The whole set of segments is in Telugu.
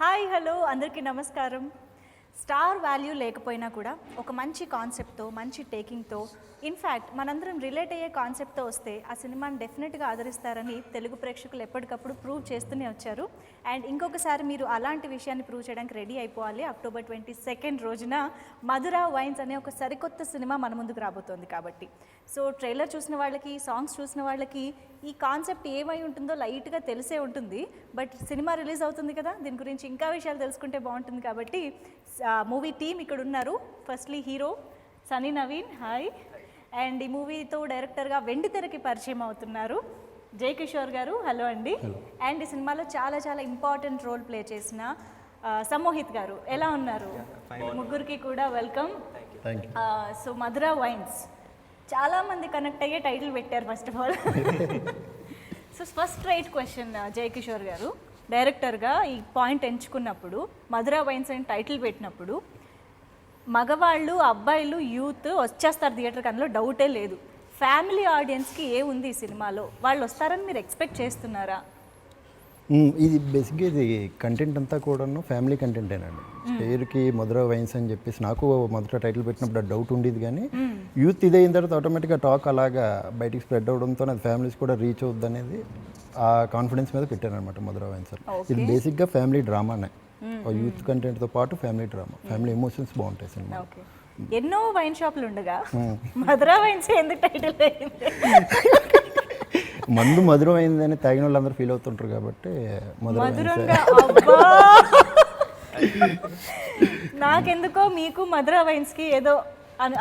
హాయ్ హలో అందరికీ నమస్కారం. స్టార్ వాల్యూ లేకపోయినా కూడా ఒక మంచి కాన్సెప్ట్తో మంచి టేకింగ్తో ఇన్ఫ్యాక్ట్ మనందరం రిలేట్ అయ్యే కాన్సెప్ట్తో వస్తే ఆ సినిమాని డెఫినెట్గా ఆదరిస్తారని తెలుగు ప్రేక్షకులు ఎప్పటికప్పుడు ప్రూవ్ చేస్తూనే వచ్చారు. అండ్ ఇంకొకసారి మీరు అలాంటి విషయాన్ని ప్రూవ్ చేయడానికి రెడీ అయిపోవాలి. అక్టోబర్ 22 రోజున మధుర వైన్స్ అనే ఒక సరికొత్త సినిమా మన ముందుకు రాబోతోంది కాబట్టి సో ట్రైలర్ చూసిన వాళ్ళకి సాంగ్స్ చూసిన వాళ్ళకి ఈ కాన్సెప్ట్ ఏమై ఉంటుందో లైట్గా తెలిసే ఉంటుంది. బట్ సినిమా రిలీజ్ అవుతుంది కదా, దీని గురించి ఇంకా విషయాలు తెలుసుకుంటే బాగుంటుంది. కాబట్టి మూవీ టీమ్ ఇక్కడ ఉన్నారు. Firstly hero Sunny Naveen, hi. And ఈ మూవీతో డైరెక్టర్గా వెండి తెరకి పరిచయం అవుతున్నారు జై కిషోర్ గారు, హలో అండి. అండ్ ఈ సినిమాలో చాలా చాలా ఇంపార్టెంట్ రోల్ ప్లే చేసిన సమ్మోహిత్ గారు, ఎలా ఉన్నారు? ముగ్గురికి కూడా వెల్కమ్. సో మధుర వైన్స్ చాలామంది కనెక్ట్ అయ్యే టైటిల్ పెట్టారు first of all. So first right question జై కిషోర్ గారు, డైరెక్టర్గా ఈ పాయింట్ ఎంచుకున్నప్పుడు మధుర వైన్స్ అని టైటిల్ పెట్టినప్పుడు మగవాళ్ళు అబ్బాయిలు యూత్ వచ్చేస్తారు థియేటర్కి, అందులో డౌటే లేదు. ఫ్యామిలీ ఆడియన్స్కి ఏ ఉంది ఈ సినిమాలో, వాళ్ళు వస్తారని మీరు ఎక్స్పెక్ట్ చేస్తున్నారా? ఇది బేసిక్గా ఇది కంటెంట్ అంతా కూడాను ఫ్యామిలీ కంటెంటేనండి. పేరుకి మధుర వైన్స్ అని చెప్పేసి నాకు మొదట టైటిల్ పెట్టినప్పుడు ఆ డౌట్ ఉండేది, కానీ యూత్ ఇది అయిన తర్వాత ఆటోమేటిక్గా టాక్ అలాగా బయటికి స్ప్రెడ్ అవడంతో అది ఫ్యామిలీస్ కూడా రీచ్ అవుద్ది అనేది ఆ కాన్ఫిడెన్స్ మీద పెట్టాను అనమాట మధుర వైన్స్. ఇది బేసిక్గా ఫ్యామిలీ డ్రామానే, యూత్ కంటెంట్తో పాటు ఫ్యామిలీ డ్రామా, ఫ్యామిలీ ఎమోషన్స్ బాగుంటాయి సినిమా. ఎన్నో వైన్ షాపులు ఉండగా మధుర వైన్స్ ఎందుకు టైటిల్ అయింది? మందు మధురం అయిందని తాగిన వాళ్ళందరూ ఫీల్ అవుతుంటారు కాబట్టి నాకెందుకో మీకు మధుర వైన్స్కి ఏదో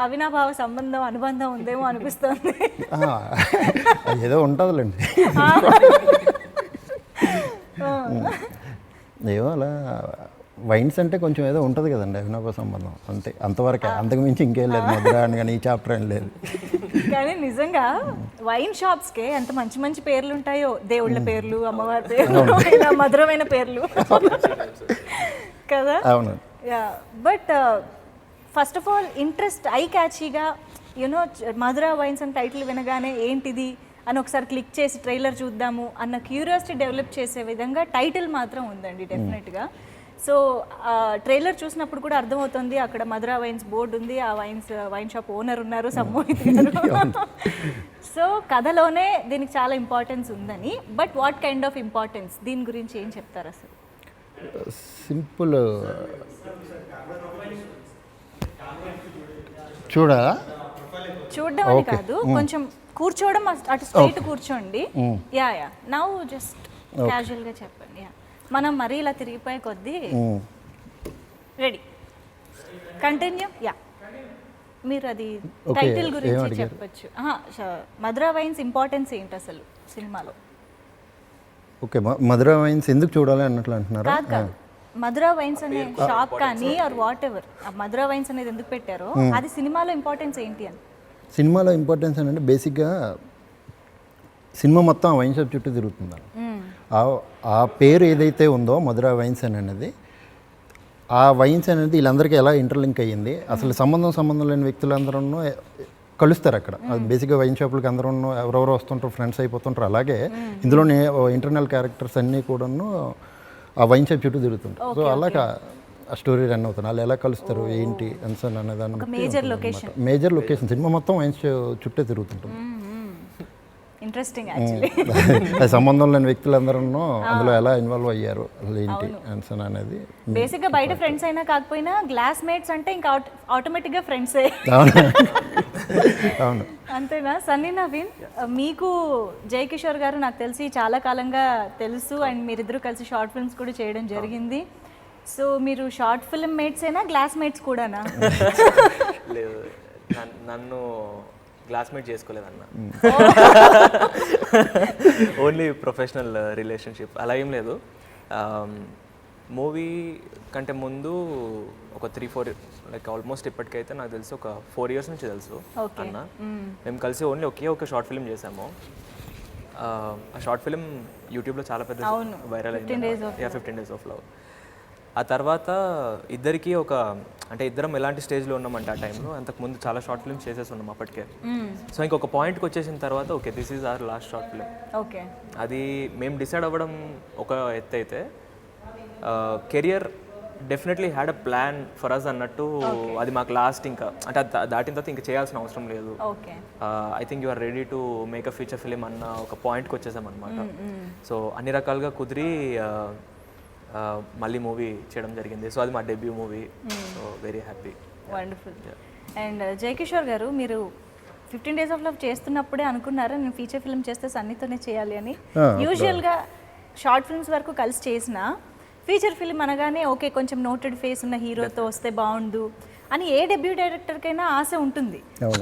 అవినాభావ సంబంధం అనుబంధం ఉందేమో అనిపిస్తుంది. ఏదో ఉంటుందిలేండి, ఏమో అలా వైన్స్ అంటే కొంచెం ఏదో ఉంటుంది కదండి అవినాభావ సంబంధం, అంతే అంతవరకే, అంతకు మించి ఇంకేం లేదు. మధుర అని కానీ ఈ చాప్టర్ ఏం లేదు. కానీ నిజంగా వైన్ షాప్స్కే ఎంత మంచి మంచి పేర్లు ఉంటాయో, దేవుళ్ళ పేర్లు, అమ్మవారి పేర్లు, మధురమైన పేర్లు కదా. అవును. But first of all interest I క్యాచీగా యూనో మధుర వైన్స్ అని టైటిల్ వినగానే ఏంటిది అని ఒకసారి క్లిక్ చేసి ట్రైలర్ చూద్దాము అన్న క్యూరియాసిటీ డెవలప్ చేసే విధంగా టైటిల్ మాత్రం ఉందండి డెఫినెట్గా. సో ట్రైలర్ చూసినప్పుడు కూడా అర్థమవుతుంది, అక్కడ మధుర వైన్స్ బోర్డు ఉంది, ఆ వైన్ షాప్ ఓనర్ ఉన్నారు సమ్మోహిత్ గారు. సో కథలోనే దీనికి చాలా ఇంపార్టెన్స్ ఉందని. But what kind of importance, దీని గురించి ఏం చెప్తారు అసలు? సింపుల్ చూడడం అని కాదు, కొంచెం కూర్చోవడం అటు స్ట్రైట్ కూర్చోండి. యా నౌ జస్ట్ క్యాజువల్గా చెప్పండి. మనం మరీ ఇలా తిరిగిపోయే కొద్దీ రెడీ కంటిన్యూ. యా మీరు అది టైటిల్ గురించి చెప్పచ్చు. మధుర వైన్స్ ఇంపార్టెన్స్ ఏంటి అసలు సినిమాలో? ఓకే, మధుర వైన్స్ ఎందుకు చూడాలి అన్నట్లు అంటున్నారా? కాదు, మధుర వైన్స్ అనే షాప్ కానీ or whatever, Madhura wines అనేది ఎందుకు పెట్టారో అది సినిమాలో ఇంపార్టెన్స్ ఏంటి అని. సినిమాలో ఇంపార్టెన్స్ అంటే బేసిక్గా సినిమా మొత్తం ఆ వైన్ షాప్ చుట్టూ తిరుగుతుంది. ఆ పేరు ఏదైతే ఉందో మధుర వైన్స్ అనేది, ఆ వైన్స్ అనేది వీళ్ళందరికీ ఎలా ఇంటర్లింక్ అయ్యింది, అసలు సంబంధం లేని వ్యక్తులందరూ కలుస్తారు అక్కడ. అది బేసిక్గా వైన్ షాపులకి అందరూ ఎవరెవరో వస్తుంటారు, ఫ్రెండ్స్ అయిపోతుంటారు. అలాగే ఇందులోనే ఇంటర్నల్ క్యారెక్టర్స్ అన్నీ కూడాను ఆ వైన్ షాప్ చుట్టూ తిరుగుతుంటారు. సో అలాగా ఆ స్టోరీ రన్ అవుతుంది. వాళ్ళు ఎలా కలుస్తారు ఏంటి అన్సన్ అనే దాన్ని మేజర్ లొకేషన్ సినిమా మొత్తం వైన్ చుట్టే తిరుగుతుంటుంది. Interesting actually. సంబంధం లేని వ్యక్తులందరూ అందులో ఎలా ఇన్వాల్వ్ అయ్యారు అసలు ఏంటి అన్సన్ అనేది. బేసిక్గా బయట ఫ్రెండ్స్ అయినా కాకపోయినా గ్లాస్ మేట్స్ అంటే ఇంకా ఆటోమేటిక్గా ఫ్రెండ్సే. అవును, అంతేనా? సన్నీ నవీన్, మీకు జై కిషోర్ గారు నాకు తెలిసి చాలా కాలంగా తెలుసు, అండ్ మీరిద్దరూ కలిసి షార్ట్ ఫిల్మ్స్ కూడా చేయడం జరిగింది. సో మీరు షార్ట్ ఫిల్మ్ మేట్స్ అయినా గ్లాస్ మేట్స్ కూడానా? లేదు, నన్ను క్లాస్మేట్ చేసుకోలేదన్న, ఓన్లీ ప్రొఫెషనల్ రిలేషన్షిప్, అలా ఏం లేదు. మూవీ కంటే ముందు ఒక 3-4 లైక్ ఆల్మోస్ట్ ఇప్పటికైతే నాకు తెలిసి ఒక 4 years నుంచి తెలుసు అన్న. మేము కలిసి ఓన్లీ ఒక షార్ట్ ఫిల్మ్ చేసాము. ఆ షార్ట్ ఫిల్మ్ యూట్యూబ్లో చాలా పెద్ద వైరల్ అయింది, 15 Days of Love. ఆ తర్వాత ఇద్దరికి అంటే ఇద్దరం ఎలాంటి స్టేజ్లో ఉన్నామంటే ఆ టైంలో అంతకుముందు చాలా షార్ట్ ఫిల్మ్స్ చేసేసి ఉన్నాం అప్పటికే. సో ఇంకొక పాయింట్కి వచ్చేసిన తర్వాత okay this is our last short film. Okay, అది మేము డిసైడ్ అవ్వడం ఒక ఎత్తు అయితే career definitely had a plan for us అన్నట్టు, అది మాకు లాస్ట్ ఇంకా అంటే దాటిన తర్వాత ఇంకా చేయాల్సిన అవసరం లేదు. Okay, I think you are ready to make a feature film అన్న ఒక పాయింట్కి వచ్చేసాం అనమాట. సో అన్ని రకాలుగా కుదిరి మళ్ళీ మూవీ చేయడం జరిగింది. సో అది మా debut movie. So very happy. Wonderful. And Jayakishore గారు, మీరు 15 Days of Love చేస్తున్నప్పుడే అనుకున్నారా నేను ఫీచర్ ఫిల్మ్ చేస్తే సన్నీతోనే చేయాలి అని? యూజువల్గా షార్ట్ ఫిల్మ్స్ వరకు కలిసి చేసిన ఫీచర్ ఫిల్మ్ అనగానే ఓకే కొంచెం నోటెడ్ ఫేస్ ఉన్న హీరోతో వస్తే బాగుండు అని ఏ డెబ్యూ డైరెక్టర్కైనా ఆశ ఉంటుంది.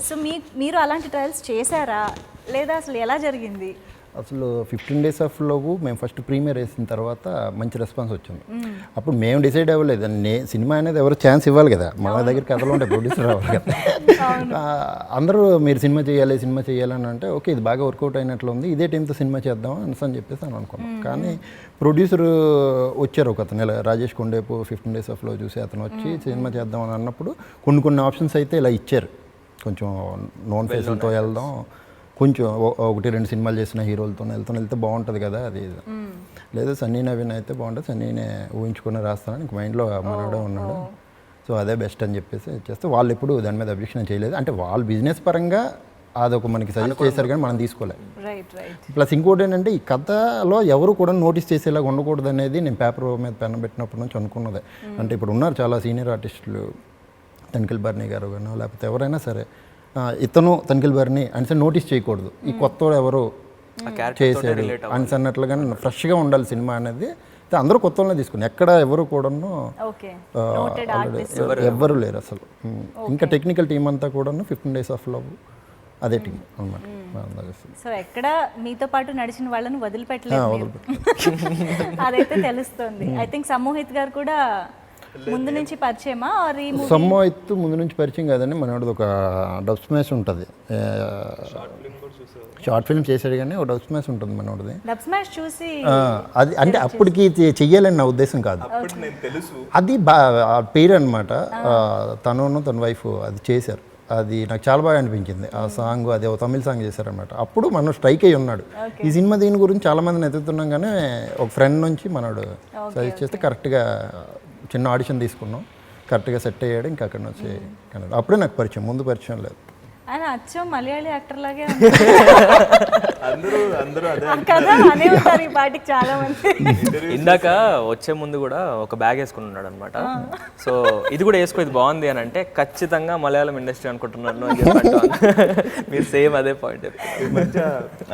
సో మీరు అలాంటి ట్రయల్స్ చేశారా లేదా అసలు ఎలా జరిగింది? అసలు 15 Days of Love మేము ఫస్ట్ ప్రీమియర్ వేసిన తర్వాత మంచి రెస్పాన్స్ వచ్చింది. అప్పుడు మేము డిసైడ్ అవ్వలేదు, సినిమా అనేది ఎవరు ఛాన్స్ ఇవ్వాలి కదా, మా దగ్గర కథలు ఉంటే ప్రొడ్యూసర్ అవ్వాలి కదా. అందరూ మీరు సినిమా చేయాలని అంటే ఓకే ఇది బాగా వర్కౌట్ అయినట్లు ఉంది, ఇదే టైంతో సినిమా చేద్దాం అని చెప్పేసి అని అనుకున్నాం. కానీ ప్రొడ్యూసర్ వచ్చారు ఒక అతను, రాజేష్ కొండేపు 15 Days of Love చూసి అతను వచ్చి సినిమా చేద్దాం అని అన్నప్పుడు కొన్ని ఆప్షన్స్ అయితే ఇలా ఇచ్చారు. కొంచెం నోన్ ఫేసులతో వెళ్దాం, కొంచెం 1-2 సినిమాలు చేసిన హీరోలతో వెళ్తే బాగుంటుంది కదా, అది లేదా సన్నీ నవీన్ అయితే బాగుంటుంది, సన్నీనే ఊహించుకుని రాస్తానని ఇంక మైండ్లో మనోడే ఉన్నాడు. సో అదే బెస్ట్ అని చెప్పేసి చేస్తే వాళ్ళు ఎప్పుడు దాని మీద అబ్జెక్షన్ చేయలేదు. అంటే వాళ్ళు బిజినెస్ పరంగా అదొక మనకి సజెస్ట్ చేశారు కానీ మనం తీసుకోలేదు. ప్లస్ ఇంకోటి ఏంటంటే ఈ కథలో ఎవరు కూడా నోటీస్ చేసేలాగా ఉండకూడదు అనేది నేను పేపర్ మీద పెన్ పెట్టినప్పటి నుంచి అనుకున్నదే. అంటే ఇప్పుడు ఉన్నారు చాలా సీనియర్ ఆర్టిస్టులు, తనిఖీల్ బర్నీ గారు కానీ లేకపోతే ఎవరైనా సరే, ఇతను తనిఖీల్ బర్నీ అని నోటీస్ చేయకూడదు, ఈ కొత్త ఎవరు చేశారు అని అన్నట్లుగా ఫ్రెష్గా ఉండాలి సినిమా అనేది. అందరూ కొత్త వాళ్ళనే తీసుకుని ఎక్కడ ఎవరు కూడాను ఎవ్వరు లేరు అసలు. ఇంకా టెక్నికల్ టీం అంతా కూడాను 15 Days of Love అదే టీం అనమాట. సో ఎక్కడ మీతో పాటు నడిచిన వాళ్ళని వదిలిపెట్టలేదు, అదైతే తెలుస్తుంది. ఐ థింక్ సమ్మోహిత్ గారు కూడా ముందు నుంచి పరిచయమా? సమ్మోహిత్ ముందు నుంచి పరిచయం కాదండి, మనోడిది ఒక డబ్ స్మాష్ ఉంటుంది, షార్ట్ ఫిల్మ్ చేశాడు కానీ ఒక డబ్ స్మాష్ ఉంటుంది మనోడిది. డబ్ స్మాష్ చూసి అది అంటే అప్పటికి చెయ్యాలని నా ఉద్దేశం కాదు, అది పేరు అనమాట. తన వైఫ్ అది చేశారు, అది నాకు చాలా బాగా అనిపించింది ఆ సాంగ్. అది ఒక తమిళ సాంగ్ చేశారనమాట. అప్పుడు మనం స్ట్రైక్ అయ్యి ఉన్నాడు ఈ సినిమా. దీని గురించి చాలా మందిని ఎదుగుతున్నాం కానీ ఒక ఫ్రెండ్ నుంచి మనోడు సజెస్ట్ చేస్తే కరెక్ట్గా చిన్న ఆడిషన్ తీసుకున్నాం, కరెక్ట్గా సెట్ అయ్యాడు. ఇంకా అక్కడ నుంచి అప్పుడే నాకు పరిచయం, ముందు పరిచయం లేదు. ఆయన అచ్చం మలయాళీ యాక్టర్ లాగే చాలా మంది. ఇందాక వచ్చే ముందు కూడా ఒక బ్యాగ్ వేసుకుని ఉన్నాడు అనమాట. సో ఇది కూడా వేసుకో, ఇది బాగుంది అని అంటే ఖచ్చితంగా మలయాళం ఇండస్ట్రీ అనుకుంటున్నాను అని చెప్పి మీరు సేమ్ అదే పాయింట్ చెప్పారు. మంచిగా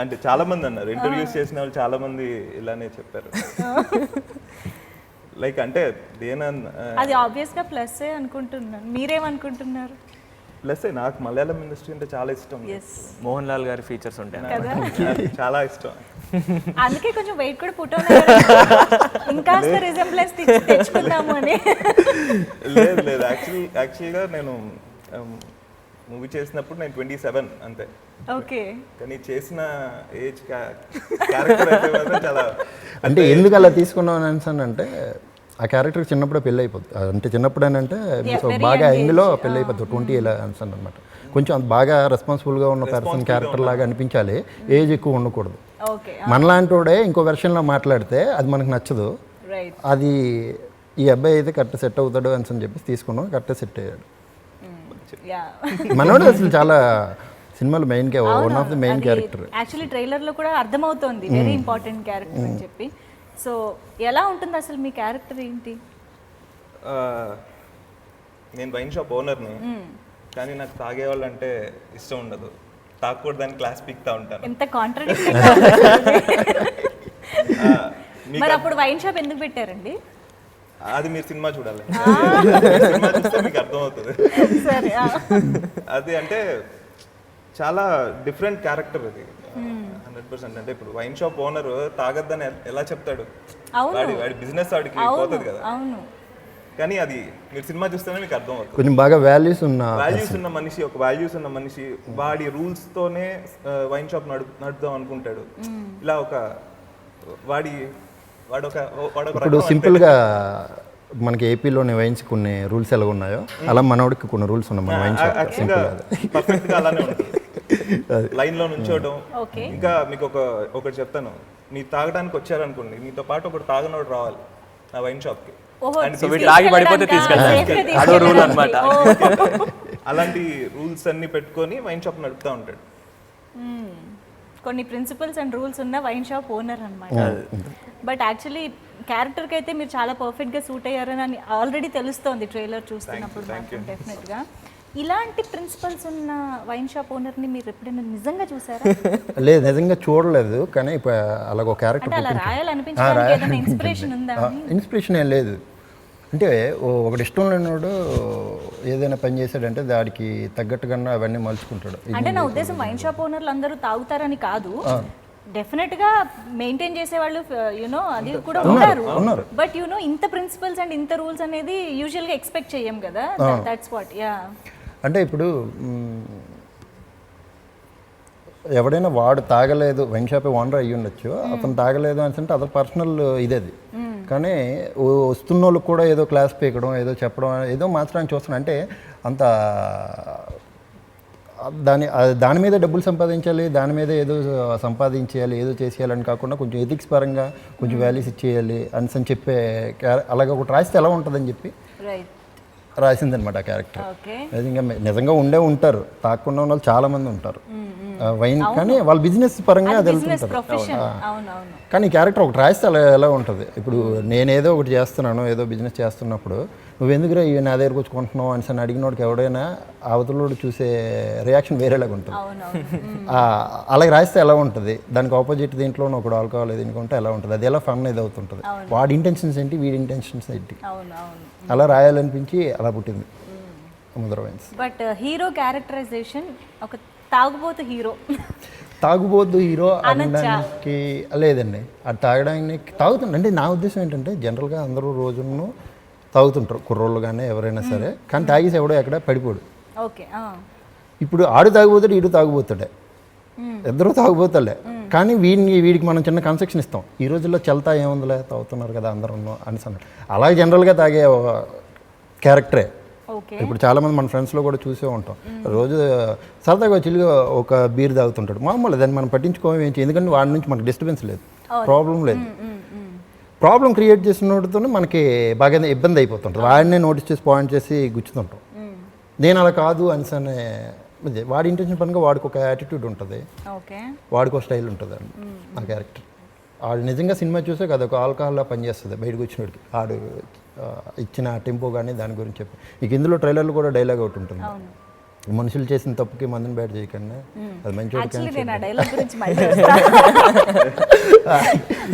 అంటే చాలా మంది అన్నారు, ఇంటర్వ్యూస్ చేసిన వాళ్ళు చాలా మంది ఇలానే చెప్పారు. లైక్ అంటే అది ఆబ్వియస్ గా ప్లస్ అనుకుంటున్నాను, మీరేమనుకుంటున్నారు? ప్లస్ నాకు మలయాళం ఇండస్ట్రీ అంటే చాలా ఇష్టం. మోహన్ లాల్ గారి ఫీచర్స్ ఉంటాయి, చాలా ఇష్టం. అందుకే కొంచెం వెయిట్ కూడా పుట్ ఇంకా రిజెంబ్లెన్స్ తెచ్చుకుందాము అని. లేదు యాక్చువల్గా నేను మూవీ చేసినప్పుడు నేను 27 అంతే. ఓకే, కానీ చేసిన ఏజ్ క్యారెక్టర్ అయితే మాత్రం చాలా. అంటే ఎందుకు అలా తీసుకున్నాను అంటే ఆ క్యారెక్టర్ చిన్నప్పుడే పెళ్ళి అయిపోద్ది. అంటే చిన్నప్పుడు అంటే బాగా ఇందులో పెళ్ళి అయిపోద్ది 20 ఇలా అనమాట. కొంచెం బాగా రెస్పాన్సిబుల్గా ఉన్న పర్సన్ క్యారెక్టర్ లాగా అనిపించాలి, ఏజ్ ఎక్కువ ఉండకూడదు. మనలాంటి వాడే ఇంకో వెర్షన్లో మాట్లాడితే అది మనకు నచ్చదు. అది ఈ అబ్బాయి అయితే కరెక్ట్ సెట్ అవుతాడు అని చెప్పేసి తీసుకున్నాం, కరెక్ట్గా సెట్ అయ్యాడు. మనోడు అసలు చాలా సినిమాలో main one of the main character. Actually ట్రైలర్లో కూడా అర్థమవుతోంది వెరీ ఇంపార్టెంట్ క్యారెక్టర్ అని చెప్పి. సో ఎలా ఉంటుంది అసలు మీ క్యారెక్టర్ ఏంటి? నేను వైన్ షాప్ ఓనర్ని, కానీ నాకు తాగేవాళ్ళు అంటే ఇష్టం ఉండదు. తాగకూడదు దాన్ని క్లాస్ పీక్తా ఉంటాను. ఎంత కాంట్రాడిక్టింగ్. మరి అప్పుడు వైన్ షాప్ ఎందుకు పెట్టారండి? అది మీరు సినిమా చూడాలి, సినిమా చూస్తే మీకు అర్థమవుతుంది. అది అంటే చాలా డిఫరెంట్ క్యారెక్టర్ అది 100%. అంటే ఇప్పుడు వైన్ షాప్ ఓనర్ తాగద్దని ఎలా చెప్తాడు? వాడి బిజినెస్ వాడికి పోతుంది కదా. కానీ అది మీరు సినిమా చూస్తేనే మీకు అర్థం అవుతుంది. కొంచెం బాగా వాల్యూస్ ఉన్న మనిషి, ఒక వాల్యూస్ ఉన్న మనిషి వాడి రూల్స్ తోనే వైన్ షాప్ నడుపుదాం అనుకుంటాడు. ఇలా ఒక ఇప్పుడు సింపుల్గా మనకి ఏపీలోని వైన్స్ కొన్ని రూల్స్ ఎలా ఉన్నాయో అలా మనోడికి కొన్ని రూల్స్ ఉన్నాయి మన వైన్ షాప్. పర్ఫెక్ట్గా అలానే ఉంటుంది. లైన్లో నుంచోవడం. ఇంకా మీకు ఒకటి చెప్తాను, మీరు తాగడానికి వచ్చారనుకోండి, మీతో పాటు ఒకటి తాగనోడు రావాలి. నా వైన్ షాప్కి. ఓహో, సో వీటి ఆగి పడిపోతే తీసుకెళ్ళాలి, అదో రూల్ అనమాట. అలాంటి రూల్స్ అన్ని పెట్టుకొని వైన్ షాప్ నడుపుతూ ఉంటాడు. కొన్ని ప్రిన్సిపల్స్ అండ్ రూల్స్ ఉన్న వైన్ షాప్ ఓనర్ అన్నమాట. బట్ యాక్చువల్లీ క్యారెక్టర్కి అయితే మీరు చాలా పర్ఫెక్ట్గా సూట్ అయ్యారని ఆల్రెడీ తెలుస్తోంది ట్రైలర్ చూస్తున్నప్పుడు మాత్రం డెఫినెట్గా. ఇలాంటి ప్రిన్సిపల్స్ ఉన్న వైన్ షాప్ ఓనర్ని మీరు ఎప్పుడైనా నిజంగా చూసారా? లేదు, నిజంగా చూడలేదు. కానీ ఇప్పుడు అలాగ ఒక క్యారెక్టర్ అంటే అలా రాయాలనిపించడానికి ఏదైనా ఇన్స్పిరేషన్ ఉందా? ఇన్స్పిరేషన్ ఏం లేదు. అంటే ఒకటి ఇష్టం లేనివాడు ఏదైనా పని చేశాడంటే దానికి తగ్గట్టుగా అవన్నీ మలుచుకుంటాడు. అంటే నా ఉద్దేశం వైన్ షాప్ ఓనర్లు అందరూ తాగుతారని కాదు, డెఫినెట్ గా మెయింటైన్ చేసే వాళ్ళు యునో అది కూడా ఉన్నారు. బట్ యునో ఇంత ప్రిన్సిపల్స్ అండ్ ఇంత రూల్స్ అనేది యూజువల్ గా ఎక్స్పెక్ట్ చేయం కదా. That's what. యా, అంటే ఇప్పుడు ఎవడైనా వాడు తాగలేదు, వైన్ షాప్ ఓనర్ అయ్యి ఉండొచ్చు, అతను తాగలేదు అని అంటే అతని పర్సనల్ ఇదేది. కానీ వస్తున్న వాళ్ళకి కూడా ఏదో క్లాస్ పీకడం, ఏదో చెప్పడం, ఏదో మార్చడానికి చూస్తున్నాను. అంటే అంత దాని మీద డబ్బులు సంపాదించాలి, దాని మీద ఏదో సంపాదించేయాలి, ఏదో చేసేయాలని కాకుండా కొంచెం ఎథిక్స్ పరంగా కొంచెం వాల్యూస్ ఇచ్చేయాలి అని చెప్పే అలాగ ఒకటి రాస్తే ఎలా ఉంటుందని చెప్పి రాసిందనమాట ఆ క్యారెక్టర్. ఇంకా నిజంగా ఉంటారు, తాకుండా ఉన్న వాళ్ళు చాలా మంది ఉంటారు వైన్, కానీ వాళ్ళ బిజినెస్ పరంగా అది వెళ్తుంటారు. కానీ ఈ క్యారెక్టర్ ఒకటి రాస్తే అలా ఎలా ఉంటుంది. ఇప్పుడు నేనేదో ఒకటి చేస్తున్నాను, ఏదో బిజినెస్ చేస్తున్నప్పుడు నువ్వెందుకురా ఇవి నా దగ్గరకు వచ్చి కొంటున్నావు అని అడిగినోడికి ఎవడైనా అవతలోడు చూసే రియాక్షన్ వేరేలాగా ఉంటుంది. అలాగే రాస్తే ఎలా ఉంటుంది, దానికి ఆపోజిట్ దీంట్లో ఒకడు ఆల్కహాల్ దీనికి ఉంటే ఎలా ఉంటుంది, అది ఎలా ఫన్ ఇది అవుతుంటుంది. వాడి ఇంటెన్షన్స్ ఏంటి, వీడి ఇంటెన్షన్స్ ఏంటి, అలా రాయాలనిపించి అలా పుట్టింది Mudra wines. But hero characterisation ఒక తాగుబోతు హీరో అనడానికి లేదండి. అది తాగడానికి తాగుతుండే. అంటే నా ఉద్దేశం ఏంటంటే జనరల్గా అందరూ రోజును తాగుతుంటారు, కుర్రోళ్ళు కానీ ఎవరైనా సరే, కానీ తాగేసి ఎవడో ఎక్కడ పడిపోడు. ఇప్పుడు ఆడు తాగుపోతాడు, ఈడు తాగుపోతాడే, ఇద్దరు తాగుపోతాడే. కానీ వీడికి మనం చిన్న కన్సెక్షన్ ఇస్తాం. ఈ రోజుల్లో చల్తా ఏముందిలే, తాగుతున్నారు కదా అందరూ అని అన్నాడు. అలాగే జనరల్గా తాగే క్యారెక్టరే. ఇప్పుడు చాలామంది మన ఫ్రెండ్స్లో కూడా చూసే ఉంటాం, రోజు సరదాగా చిల్లిగా ఒక బీర్ తాగుతుంటాడు, మామూలు దాన్ని మనం పట్టించుకోవేం, ఎందుకంటే వాడి నుంచి మనకు డిస్టర్బెన్స్ లేదు, ప్రాబ్లం లేదు. ప్రాబ్లం క్రియేట్ చేసినోడితో మనకి బాగా ఇబ్బంది అయిపోతుంటుంది. వాడినే నోటీస్ చేసి పాయింట్ చేసి గుచ్చుతుంటాం. నేను అలా కాదు అనిసనే వాడి ఇంటెన్షన్ పరంగా వాడికి ఒక యాటిట్యూడ్ ఉంటుంది, వాడికి ఒక స్టైల్ ఉంటుంది అండి ఆ క్యారెక్టర్. ఆడు నిజంగా సినిమా చూసే కదా ఒక ఆల్కహాల్లా పనిచేస్తుంది బయటకు వచ్చినోడికి. ఆడు ఇచ్చిన టెంపో కానీ దాని గురించి చెప్పి ఇక ఇందులో ట్రైలర్లు కూడా డైలాగ్ ఒకటి ఉంటుంది, మనుషులు చేసిన తప్పుకి మందుని బ్యాడ్ చేయకండి, అది మంచి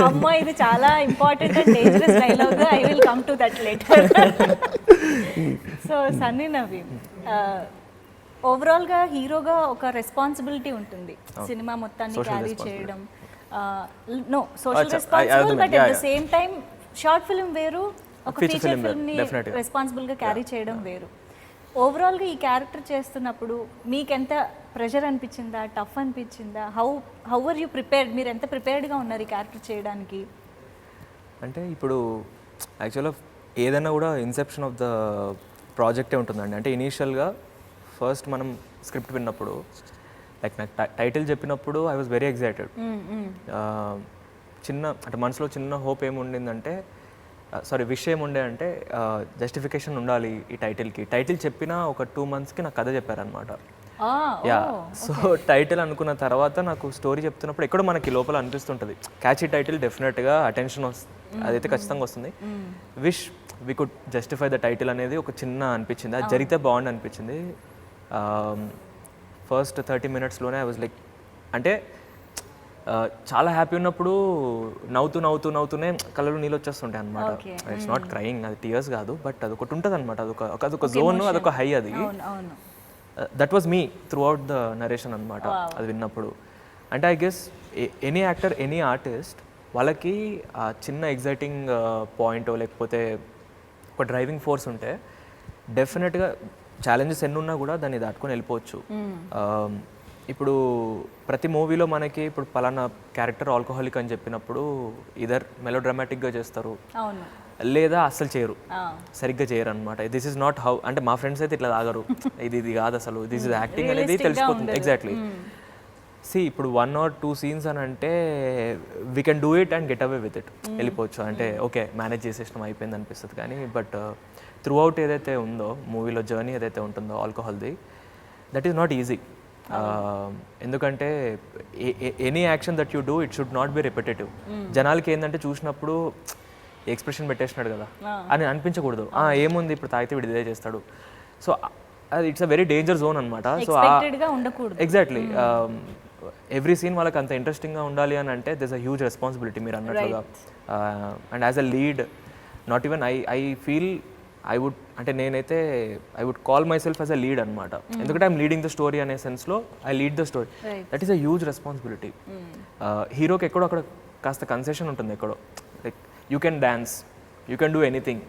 అమ్మా ఇది చాలా important and dangerous dialogue. I will come to that later. So Sunny Naveen, ఓవరాల్గా హీరోగా ఒక రెస్పాన్సిబిలిటీ ఉంటుంది సినిమా మొత్తాన్ని క్యారీ చేయడం. No social responsible, but at the same time short film వేరు, ఒక ఫీచర్ ఫిల్మ్ని రెస్పాన్సిబుల్గా క్యారీ చేయడం వేరు. ఓవరాల్గా ఈ క్యారెక్టర్ చేస్తున్నప్పుడు మీకు ఎంత ప్రెషర్ అనిపించిందా, టఫ్ అనిపించిందా, హౌ ఆర్ యూ ప్రిపేర్డ్, మీరు ఎంత ప్రిపేర్డ్గా ఉన్నారు ఈ క్యారెక్టర్ చేయడానికి? అంటే ఇప్పుడు యాక్చువల్గా ఏదైనా కూడా ఇన్సెప్షన్ ఆఫ్ ద ప్రాజెక్టే ఉంటుందండి. అంటే ఇనీషియల్గా ఫస్ట్ మనం స్క్రిప్ట్ విన్నప్పుడు లైక్ నాకు టైటిల్ చెప్పినప్పుడు ఐ వాజ్ వెరీ ఎక్సైటెడ్. చిన్న అంటే మనసులో చిన్న హోప్ ఏముండిందంటే, విష్ ఏముండే అంటే జస్టిఫికేషన్ ఉండాలి ఈ టైటిల్కి. టైటిల్ చెప్పిన ఒక 2 monthsకి నాకు కథ చెప్పారనమాట. యా, సో టైటిల్ అనుకున్న తర్వాత నాకు స్టోరీ చెప్తున్నప్పుడు ఎక్కడో మనకి లోపల అనిపిస్తుంటుంది క్యాచీ టైటిల్, డెఫినెట్గా అటెన్షన్ అదైతే ఖచ్చితంగా వస్తుంది. Wish we could justify the title అనేది ఒక చిన్న అనిపించింది, అది జరిగితే బాగుండి అనిపించింది. ఫస్ట్ 30 minutesలోనే ఐ వాజ్ లైక్, అంటే చాలా హ్యాపీ ఉన్నప్పుడు నవ్వుతూనే కళ్ళలో నీళ్ళు వచ్చేస్తుంటాయి అనమాట. ఇట్స్ నాట్ క్రయింగ్, అది టీయర్స్ కాదు, బట్ అదొకటి ఉంటుంది అనమాట, అదొక జోన్, అదొక హై. అది that was me through out the narration అనమాట అది విన్నప్పుడు. అంటే I guess any actor, any artist, వాళ్ళకి ఆ చిన్న ఎగ్జైటింగ్ పాయింట్ లేకపోతే ఒక డ్రైవింగ్ ఫోర్స్ ఉంటే డెఫినెట్గా ఛాలెంజెస్ ఎన్ని ఉన్నా కూడా దాన్ని దాటుకొని వెళ్ళిపోవచ్చు. ఇప్పుడు ప్రతి మూవీలో మనకి ఇప్పుడు పలానా క్యారెక్టర్ ఆల్కహాలిక్ అని చెప్పినప్పుడు ఇదర్ మెలో డ్రామాటిక్గా చేస్తారు, లేదా అస్సలు చేయరు, సరిగ్గా చేయరు అనమాట. దిస్ ఇస్ నాట్ హౌ, అంటే మా ఫ్రెండ్స్ అయితే ఇట్లా తాగరు, ఇది కాదు అసలు, దిస్ ఇస్ యాక్టింగ్ అనేది తెలిసిపోతుంది. ఎగ్జాక్ట్లీ. ఇప్పుడు 1 or 2 సీన్స్ అని అంటే we can do it and get away with it, వెళ్ళిపోవచ్చు అంటే ఓకే మేనేజ్ చేసేసినాం అయిపోయింది అనిపిస్తుంది. కానీ బట్ త్రూ అవుట్ ఏదైతే ఉందో మూవీలో జర్నీ ఏదైతే ఉంటుందో ఆల్కహాల్ది, దట్ ఈస్ నాట్ ఈజీ. ఎందుకంటే any action that you do it should not be repetitive. జనాలకి ఏంటంటే చూసినప్పుడు ఎక్స్ప్రెషన్ పెట్టేసినాడు కదా అని అనిపించకూడదు, ఏముంది ఇప్పుడు తాగితే వీడు ఇదే చేస్తాడు. సో అది it's a very danger zone అనమాట. సో ఎగ్జాక్ట్లీ ఎవ్రీ సీన్ వాళ్ళకి అంత ఇంట్రెస్టింగ్గా ఉండాలి అని అంటే దిస్ అ హ్యూజ్ రెస్పాన్సిబిలిటీ మీరు అన్నట్లుగా. And as a lead not even I feel I would అంటే నేనైతే I would call myself as a lead అనమాట. ఎందుకంటే ఐఎమ్ లీడింగ్ ద స్టోరీ అనే సెన్స్లో I lead the story. That is a huge responsibility. హీరోకి ఎక్కడో అక్కడ కాస్త కన్సెషన్ ఉంటుంది, ఎక్కడో like you can dance, you can do anything.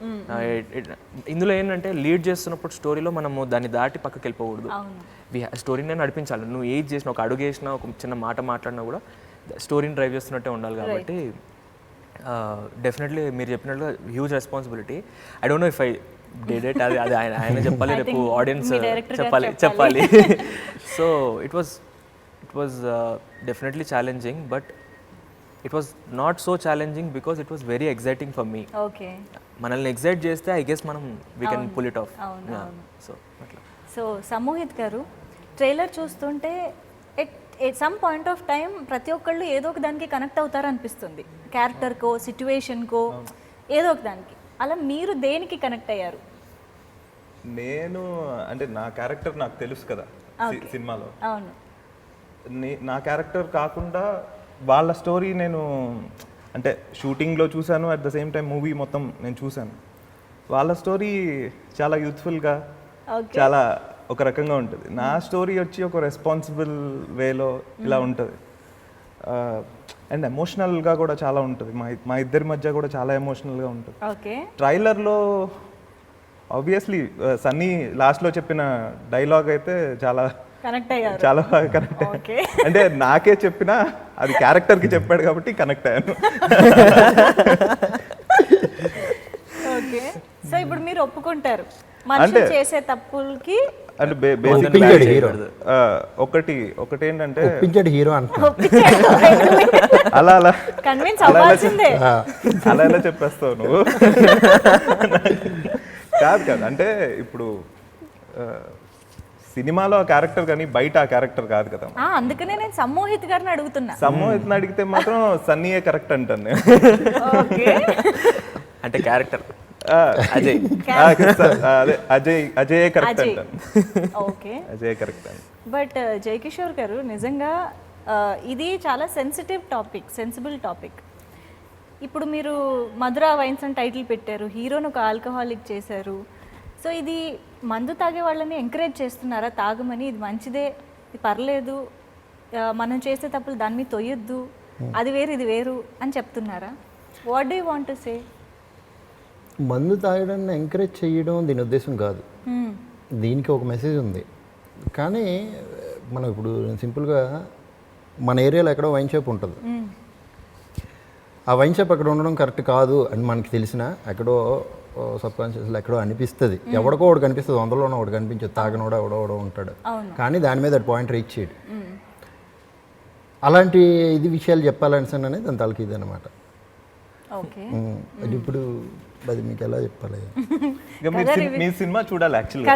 ఇందులో ఏంటంటే లీడ్ చేస్తున్నప్పుడు స్టోరీలో మనము దాన్ని దాటి పక్కకి వెళ్ళిపోకూడదు, స్టోరీని నడిపించాలి. నువ్వు ఏది చేసినా, ఒక అడుగు వేసినా, ఒక చిన్న మాట మాట్లాడినా కూడా స్టోరీని డ్రైవ్ చేస్తున్నట్టే ఉండాలి. కాబట్టి డెఫినెట్లీ మీరు చెప్పినట్లుగా huge responsibility. I don't know if I did it, అది అది ఆయన చెప్పాలి, రేపు ఆడియన్స్ చెప్పాలి. So it was definitely challenging, but it was not so challenging because it was very exciting for me. మనల్ని ఎగ్జైట్ చేస్తే ఐ గెస్ మనం we can pull it off. So Samohit garu, trailer చూస్తుంటే at some point of time ప్రతి ఒక్కళ్ళు ఏదో ఒక దానికి కనెక్ట్ అవుతారు అనిపిస్తుంది, క్యారెక్టర్కో సిచ్యువేషన్కో ఏదో ఒక దానికి. అలా మీరు దేనికి కనెక్ట్ అయ్యారు? నేను అంటే నా క్యారెక్టర్ నాకు తెలుసు కదా సినిమాలో. అవును, నా క్యారెక్టర్ కాకుండా వాళ్ళ స్టోరీ నేను అంటే షూటింగ్లో చూశాను, at the same time movie మొత్తం నేను చూశాను. వాళ్ళ స్టోరీ చాలా యూత్ఫుల్గా, చాలా ఒక రకంగా ఉంటుంది. నా స్టోరీ వచ్చి ఒక రెస్పాన్సిబుల్ వేలో ఇలా ఉంటుంది. అండ్ ఎమోషనల్గా కూడా చాలా ఉంటుంది. మా ఇద్దరి మధ్య కూడా చాలా ఎమోషనల్గా ఉంటుంది. ట్రైలర్లో ఆబ్వియస్లీ సన్నీ లాస్ట్లో చెప్పిన డైలాగ్ అయితే చాలా బాగా కనెక్ట్ అయ్యాను. అంటే నాకే చెప్పినా అది క్యారెక్టర్కి చెప్పాడు కాబట్టి కనెక్ట్ అయ్యాను. ఓకే, సో ఇప్పుడు మీరు ఒప్పుకుంటారు మనుషులు చేసే తప్పులకి అంటే ఒకటి ఏంటంటే హీరో అలా అలా అలా ఎలా చెప్పేస్తావు నువ్వు? కాదు అంటే ఇప్పుడు సినిమాలో ఆ క్యారెక్టర్ కానీ బయట ఆ క్యారెక్టర్ కాదు కదా. అందుకనే నేను సమోహిత్ గారిని అడుగుతున్నా. సమోహిత్ని అడిగితే మాత్రం సన్నీయే కరెక్ట్ అంటాను నేను. అంటే క్యారెక్టర్ అజయ్ కరెక్ట్ అంటాను. ఓకే, అజయ్ కరెక్ట్ అండి. బట్ జయకిషోర్ గారు, నిజంగా ఇది చాలా సెన్సిబుల్ టాపిక్. ఇప్పుడు మీరు మధురా వైన్స్ అని టైటిల్ పెట్టారు, హీరోను ఒక ఆల్కహాలిక్ చేశారు. సో ఇది మందు తాగే వాళ్ళని ఎంకరేజ్ చేస్తున్నారా తాగమని? ఇది మంచిదే, ఇది పర్లేదు, మనం చేసే తప్పులు దాని మీద తొయ్యొద్దు, అది వేరు ఇది వేరు అని చెప్తున్నారా? What do you want to say? మందు తాగడాన్ని ఎంకరేజ్ చేయడం దీని ఉద్దేశం కాదు. దీనికి ఒక మెసేజ్ ఉంది. కానీ మనం ఇప్పుడు సింపుల్గా మన ఏరియాలో ఎక్కడో వైన్ షాప్ ఉంటుంది. ఆ వైన్ షాప్ అక్కడ ఉండడం కరెక్ట్ కాదు అని మనకి తెలిసినా ఎక్కడో సబ్ కాన్షియస్లో ఎక్కడో అనిపిస్తుంది. ఎవడికో ఒకటి కనిపిస్తుంది, వందలోనో ఒకటి కనిపించదు, తాగనోడో ఎవడో ఉంటాడు. కానీ దాని మీద అది పాయింట్ రీచ్ చేయడు. అలాంటి విషయాలు చెప్పాలని అనేది దాని తలకి ఇది అనమాట. అది ఇప్పుడు అది మీకు ఎలా చెప్పాలి? మీ సినిమా చూడాలి యాక్చువల్గా.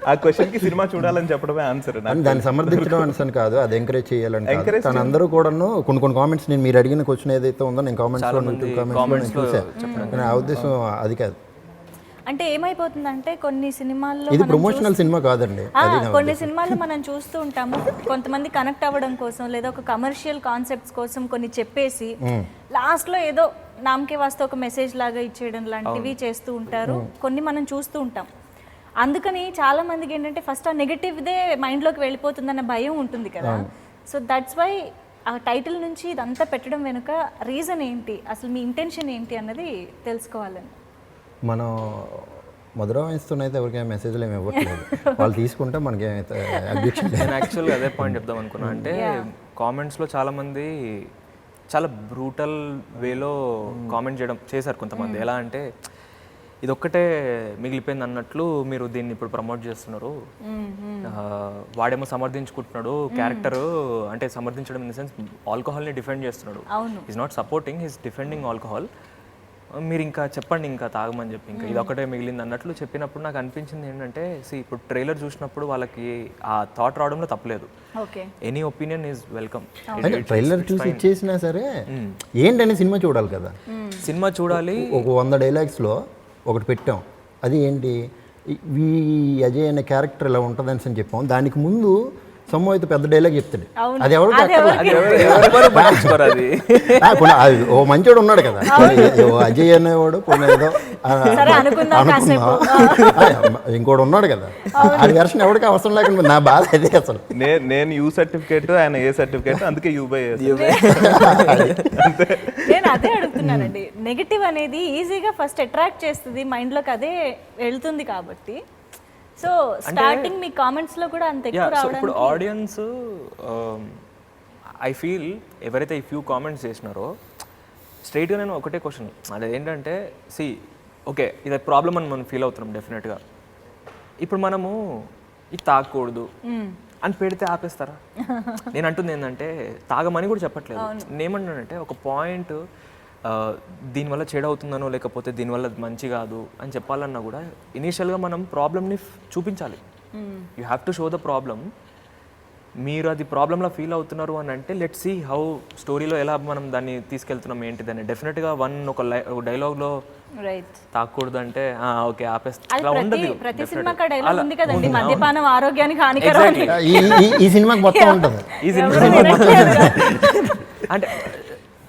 ఆ క్వశ్చన్కి సినిమా చూడాలని చెప్పడమే ఆన్సర్. దాన్ని సమర్థించడం ఆన్సర్ కాదు, అది ఎంకరేజ్ చేయాలంటే. తను అందరూ కూడాను కొన్ని కామెంట్స్, నేను మీరు అడిగిన క్వశ్చన్ ఏదైతే ఉందో నేను కామెంట్స్ చూసాను. ఆ ఉద్దేశం అది కాదు. అంటే ఏమైపోతుందంటే కొన్ని సినిమాల్లో, ఇది ప్రమోషనల్ సినిమా కాదండి, కొన్ని సినిమాల్లో మనం చూస్తూ ఉంటాము, కొంతమంది కనెక్ట్ అవ్వడం కోసం లేదా ఒక కమర్షియల్ కాన్సెప్ట్స్ కోసం కొన్ని చెప్పేసి లాస్ట్లో ఏదో నామకే వాస్తే ఒక మెసేజ్ లాగా ఇచ్చేయడం లాంటివి చేస్తూ ఉంటారు. కొన్ని మనం చూస్తూ ఉంటాం. అందుకని చాలా మందికి ఏంటంటే ఫస్ట్ ఆ నెగటివ్దే మైండ్లోకి వెళ్ళిపోతుందన్న భయం ఉంటుంది కదా. సో దట్స్ వై ఆ టైటిల్ నుంచి ఇదంతా పెట్టడం వెనుక రీజన్ ఏంటి, అసలు మీ ఇంటెన్షన్ ఏంటి అన్నది తెలుసుకోవాలని. మనం మధురా వైన్స్తోనైతే ఎవరికైనా మెసేజ్లు ఏమి ఇవ్వట్లేదు. వాళ్ళు తీసుకుంటే మనకి అబ్జెక్షన్. నేను యాక్చువల్గా అదే పాయింట్ చెప్దాం అనుకున్నా. అంటే కామెంట్స్లో చాలామంది చాలా బ్రూటల్ వేలో కామెంట్ చేశారు కొంతమంది. ఎలా అంటే ఇదొక్కటే మిగిలిపోయింది అన్నట్లు మీరు దీన్ని ఇప్పుడు ప్రమోట్ చేస్తున్నారు. వాడేమో సమర్థించుకుంటున్నాడు క్యారెక్టర్, అంటే సమర్థించడం ఇన్ ద సెన్స్ ఆల్కహాల్ని డిఫెండ్ చేస్తున్నాడు. Is not supporting, is defending alcohol. మీరు ఇంకా చెప్పండి, ఇంకా తాగమని చెప్పి, ఇంకా ఇది ఒకటే మిగిలింది అన్నట్లు చెప్పినప్పుడు నాకు అనిపించింది ఏంటంటే, ఇప్పుడు ట్రైలర్ చూసినప్పుడు వాళ్ళకి ఆ థాట్ రావడంలో తప్పలేదు. Any opinion is welcome. Trailer చూసి ఇచ్చేసినా సరే ఏంటనే సినిమా చూడాలి కదా, సినిమా చూడాలి. ఒక 100 డైలాగ్స్లో ఒకటి పెట్టాం, అది ఏంటి ఈ అజయ్ అనే క్యారెక్టర్ ఇలా ఉంటుందని అని చెప్పాం. దానికి ముందు సొమ్ము అయితే పెద్ద డైలాగ్ చెప్తాడు, అది ఎవరు పట్టించుకోరు. అది ఓ మంచోడు ఉన్నాడు కదా అజయ్ అనేవాడు, ఏదో ఇంకోటి ఉన్నాడు కదా, అది వెర్షన్ ఎవరికి అవసరం లేకుండా నా బాధ అదే. అసలు నేను యూ సర్టిఫికేట్, ఆయన ఏ సర్టిఫికేట్, అందుకే యూబై. నేను అదే అడుగుతున్నానండి, నెగిటివ్ అనేది ఈజీగా ఫస్ట్ అట్రాక్ట్ చేస్తుంది, మైండ్లోకి అదే వెళ్తుంది కాబట్టి. సో స్టార్టింగ్ మీ కామెంట్స్ లో కూడా అంత ఎక్కువ రావడానికి ఇప్పుడు ఆడియన్స్ ఐ ఫీల్ ఎవరైతే ఈ ఫ్యూ కామెంట్స్ చేసినారో స్ట్రైట్గా నేను ఒకటే క్వశ్చన్, అది ఏంటంటే ఓకే ఇది ప్రాబ్లం అని మనం ఫీల్ అవుతున్నాం డెఫినెట్గా. ఇప్పుడు మనము ఇది తాగకూడదు అని పెడితే ఆపేస్తారా? నేను అంటుంది ఏంటంటే తాగమని కూడా చెప్పట్లేదు. నేనేమంటున్నానంటే ఒక పాయింట్ దీనివల్ల చెడు అవుతుందనో లేకపోతే దీనివల్ల మంచి కాదు అని చెప్పాలన్నా కూడా ఇనీషియల్గా మనం ప్రాబ్లమ్ని చూపించాలి. You have to show the problem. మీరు అది ప్రాబ్లంలా ఫీల్ అవుతున్నారు అని అంటే లెట్స్ సీ హౌ స్టోరీలో ఎలా మనం దాన్ని తీసుకెళ్తున్నాం ఏంటిదని. డెఫినెట్గా ఒక డైలాగ్లో తాకూడదు అంటే ఓకే ఆపేస్తా ఉండదు. ప్రతి సినిమాకి డైలాగ్ ఉంది కదండి, మద్యపానం ఆరోగ్యానికి హానికరం. ఈ సినిమాకి మొత్తం ఉంటుంది. అంటే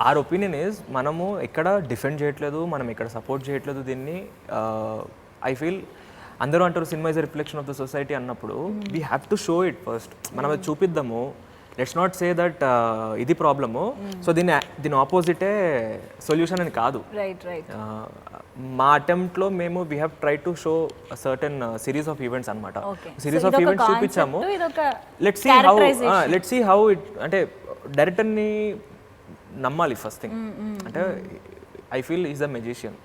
ఆర్ ఒపీనియన్ ఈజ్ మనము ఎక్కడ డిఫెండ్ చేయట్లేదు, మనం ఎక్కడ సపోర్ట్ చేయట్లేదు దీన్ని. ఐ ఫీల్ అందరూ అంటారు cinema is a reflection of the society అన్నప్పుడు we have to show it first. మనం అది చూపిద్దాము. లెట్స్ నాట్ సే దట్ ఇది ప్రాబ్లము, సో దీని ఆపోజిటే సొల్యూషన్ అని కాదు. మా అటెంప్ట్లో మేము we have try to show certain series of events అనమాట. సిరీస్ ఆఫ్ ఈవెంట్స్ చూపించాము. లెట్స్ సీ హౌ ఇట్, అంటే డైరెక్టర్ని నమ్మాలి ఫస్ట్ థింగ్. అంటే I feel is a magician.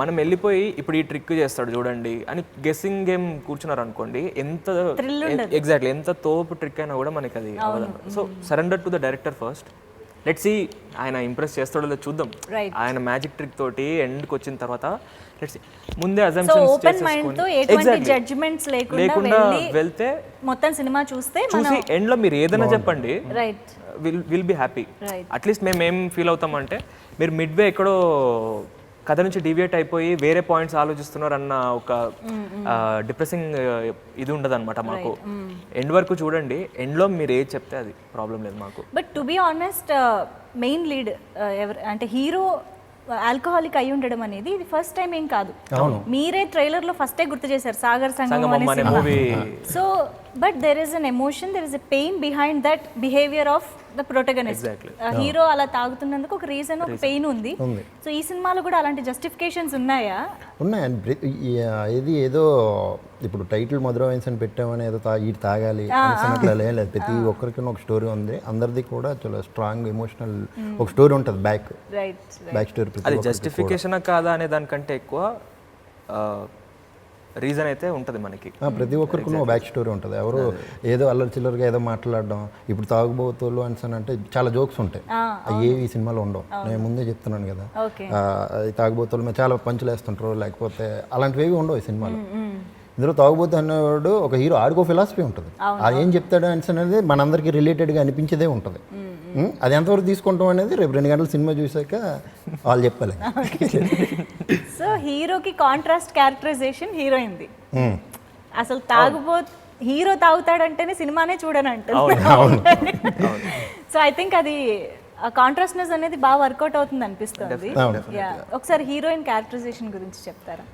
మనం వెళ్ళిపోయి ఇప్పుడు ఈ ట్రిక్ చేస్తాడు చూడండి అని గెస్సింగ్ గేమ్ కూర్చున్నారు అనుకోండి, ఎగ్జాక్ట్లీ ఎంత తోపు ట్రిక్ అయినా కూడా మనకి అది అవ్వదు. So surrender to the director first. Let's see ఆయన ఇంప్రెస్ చేస్తాడో లేదో చూద్దాం. ఆయన మ్యాజిక్ ట్రిక్ తోటి ఎండ్కి వచ్చిన తర్వాత లెట్స్ సీ. ముందే జడ్జ్మెంట్స్ లేకుండా వెళ్తే మొత్తం సినిమా చూసి ఎండ్ లో మీరు ఏదైనా చెప్పండి, విల్ బి హ్యాపీ. అట్లీస్ట్ మేము ఏం ఫీల్ అవుతామంటే మీరు మిడ్వే ఎక్కడో కథ నుంచి డివియేట్ అయిపోయి వేరే పాయింట్స్ ఆలోచిస్తున్నారు అన్న ఒక డిప్రెసింగ్ ఇది ఉండదు అనమాట మాకు. ఎండ్ వరకు చూడండి, ఎండ్లో మీరు ఏది చెప్తే అది ప్రాబ్లం లేదు మాకు. But to be honest main lead అంటే హీరో ఆల్కహాలిక్ అయి ఉండడం అనేది ఇది ఫస్ట్ టైం ఏం కాదు. మీరే ట్రైలర్ లో ఫస్టే గుర్తు చేశారు సాగర్ సంగమం అనే cinema. So but there is an emotion, there is a pain behind that behaviour of the protagonist. Hero అలా తాగుతున్నందుకు ఒక రీజన్, ఒక పెయిన్ ఉంది. సో ఈ సినిమాలో కూడా అలాంటి జస్టిఫికేషన్స్ ఉన్నాయా? ఉన్నాయండి. ఇది ఏదో ఇప్పుడు టైటిల్ మధుర వైన్స్ అని పెట్టామని ఏదో ఇది తాగాలి అట్లా లేదు. ప్రతి ఒక్కరికి ఒక స్టోరీ ఉంది. అందరిది కూడా చాలా స్ట్రాంగ్ ఎమోషనల్ ఒక స్టోరీ ఉంటుంది, బ్యాక్ స్టోరీ. అది జస్టిఫికేషన్ కాదా అనే దానికంటే ఎక్కువ రీజన్ అయితే ఉంటుంది మనకి. ప్రతి ఒక్కరికి బ్యాక్ స్టోరీ ఉంటుంది. ఎవరు ఏదో అల్లరి చిల్లరగా ఏదో మాట్లాడడం, ఇప్పుడు తాగుబోతులు అని అంటే చాలా జోక్స్ ఉంటాయి, అవి ఈ సినిమాలో ఉండవు. నేను ముందే చెప్తున్నాను కదా, తాగుబోతులు మీద చాలా పంచులు వేస్తుంటారు, లేకపోతే అలాంటివి ఏవి ఉండవు ఈ సినిమాలో. ఇందులో తాగుబోతు అనేవాడు ఒక హీరో, ఆడికో ఫిలాసఫీ ఉంటుంది. అది ఏం చెప్తాడు అనేది మనందరికీ రిలేటెడ్గా అనిపించేదే ఉంటుంది. అది ఎంతవరకు తీసుకుంటాం అనేది రేపు 2 గంటల సినిమా చూసాక వాళ్ళు చెప్పాలి. సో హీరోకి కాంట్రాస్ట్ క్యారెక్టరైజేషన్ హీరోయింది. అసలు హీరో తాగుతాడంటేనే సినిమానే చూడనంటే. సో ఐ థింక్ అది కాంట్రాస్ట్నెస్ అనేది బాగా వర్కౌట్ అవుతుంది అనిపిస్తుంది. ఒకసారి హీరోయిన్ క్యారెక్టరైజేషన్ గురించి చెప్తారా?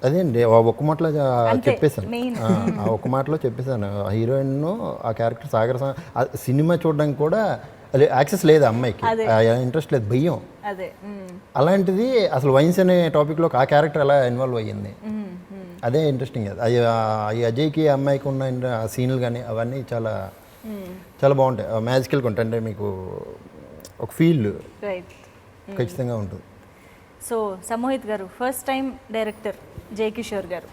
అదే అండి, ఒక్క మాటలో చెప్పేశాను. ఆ ఒక్క మాటలో చెప్పేశాను. హీరోయిన్ ఆ క్యారెక్టర్ సాగర్ సినిమా చూడడానికి కూడా యాక్సెస్ లేదు అమ్మాయికి, ఇంట్రెస్ట్ లేదు, భయం. అలాంటిది అసలు వైన్స్ అనే టాపిక్లో ఆ క్యారెక్టర్ ఎలా ఇన్వాల్వ్ అయ్యింది, అదే ఇంట్రెస్టింగ్. అది అజయ్కి అమ్మాయికి ఉన్న సీన్లు కానీ అవన్నీ చాలా చాలా బాగుంటాయి, మ్యాజికల్గా ఉంటాయి. అంటే మీకు ఒక ఫీల్ ఖచ్చితంగా ఉంటుంది. సో సమోహిత్ గారు ఫస్ట్ టైం డైరెక్టర్ జై కిషోర్ గారు,